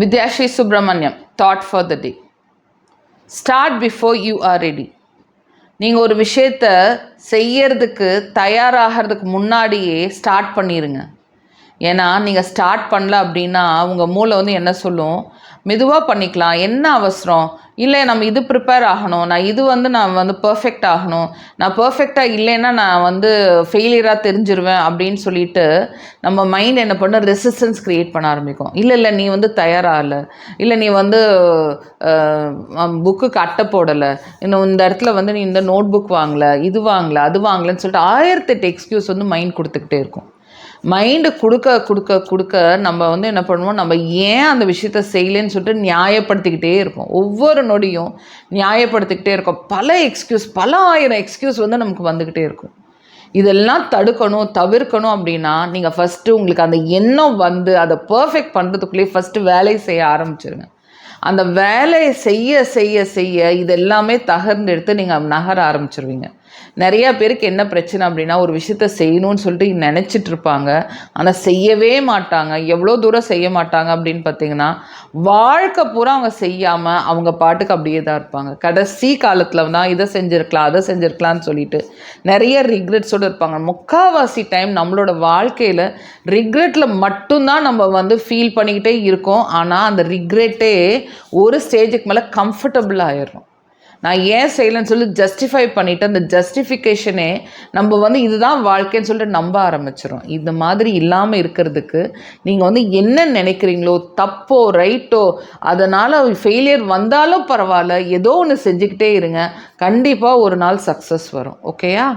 Vidyashri Subramaniam, thought for the day. Start before you are ready. நீங்கள் ஒரு விஷயத்தை செய்யறதுக்கு தயாராகிறதுக்கு முன்னாடியே ஸ்டார்ட் பண்ணிடுங்க. ஏன்னா நீங்கள் ஸ்டார்ட் பண்ணல அப்படின்னா உங்கள் மூளை வந்து என்ன சொல்லும், மெதுவாக பண்ணிக்கலாம், என்ன அவசரம், இல்லை நம்ம இது ப்ரிப்பேர் ஆகணும், நான் வந்து பர்ஃபெக்ட் ஆகணும், நான் பர்ஃபெக்டாக இல்லைன்னா நான் வந்து ஃபெயிலியராக தெரிஞ்சிருவேன் அப்படின்னு சொல்லிட்டு நம்ம மைண்ட் என்ன பண்ண ரெசிஸ்டன்ஸ் க்ரியேட் பண்ண ஆரம்பிக்கும். இல்லை நீ வந்து தயாராகலை, இல்லை நீ வந்து புக்குக்கு அட்டை போடலை, இன்னும் இந்த இடத்துல வந்து நீ இந்த நோட் புக் வாங்கலை, இது வாங்கலை, அது வாங்கலைன்னு சொல்லிட்டு 1008 எக்ஸ்கியூஸ் வந்து மைண்ட் கொடுத்துக்கிட்டே இருக்கும். மைண்டு கொடுக்க நம்ம வந்து என்ன பண்ணுவோம், நம்ம ஏன் அந்த விஷயத்த செய்யலைன்னு சொல்லிட்டு நியாயப்படுத்திக்கிட்டே இருப்போம். ஒவ்வொரு நொடியும் நியாயப்படுத்திக்கிட்டே இருக்கோம். பல ஆயிரம் எக்ஸ்கியூஸ் வந்து நமக்கு வந்துக்கிட்டே இருக்கும். இதெல்லாம் தவிர்க்கணும் அப்படின்னா நீங்கள் ஃபஸ்ட்டு உங்களுக்கு அந்த எண்ணம் வந்து அதை பர்ஃபெக்ட் பண்ணுறதுக்குள்ளேயே ஃபஸ்ட்டு வேலையை செய்ய ஆரம்பிச்சிருங்க. அந்த வேலையை செய்ய இது எல்லாமே தகர்ந்தெடுத்து நீங்கள் நகர ஆரம்பிச்சிருவீங்க. நிறையா பேருக்கு என்ன பிரச்சனை அப்படின்னா, ஒரு விஷயத்த செய்யணும்னு சொல்லிட்டு நினச்சிட்டு இருப்பாங்க, ஆனால் செய்யவே மாட்டாங்க. எவ்வளோ தூரம் செய்ய மாட்டாங்க அப்படின்னு பார்த்தீங்கன்னா, வாழ்க்கை பூரா அவங்க செய்யாமல் அவங்க பாட்டுக்கு அப்படியே தான் இருப்பாங்க. கடைசி காலத்தில் தான் இதை செஞ்சுருக்கலாம், அதை செஞ்சுருக்கலான்னு சொல்லிட்டு நிறைய ரிக்ரெட்ஸோடு இருப்பாங்க. முக்கால்வாசி டைம் நம்மளோட வாழ்க்கையில் ரிக்ரெட்டில் மட்டும்தான் நம்ம வந்து ஃபீல் பண்ணிக்கிட்டே இருக்கோம். ஆனால் அந்த ரிக்ரெட்டே ஒரு ஸ்டேஜுக்கு மேலே கம்ஃபர்டபுள் ஆயிடும். நான் ஏன் செய்யலைன்னு சொல்லி ஜஸ்டிஃபை பண்ணிவிட்டு அந்த ஜஸ்டிஃபிகேஷனே நம்ம வந்து இதுதான் வாழ்க்கைன்னு சொல்லிட்டு நம்ப ஆரம்பிச்சிடும். இந்த மாதிரி இல்லாமல் இருக்கிறதுக்கு நீங்கள் வந்து என்ன நினைக்கிறீங்களோ, தப்போ ரைட்டோ, அதனால் ஃபெயிலியர் வந்தாலும் பரவாயில்ல, ஏதோ ஒன்று செஞ்சுக்கிட்டே இருங்க. கண்டிப்பாக ஒரு நாள் சக்ஸஸ் வரும். ஓகேயா?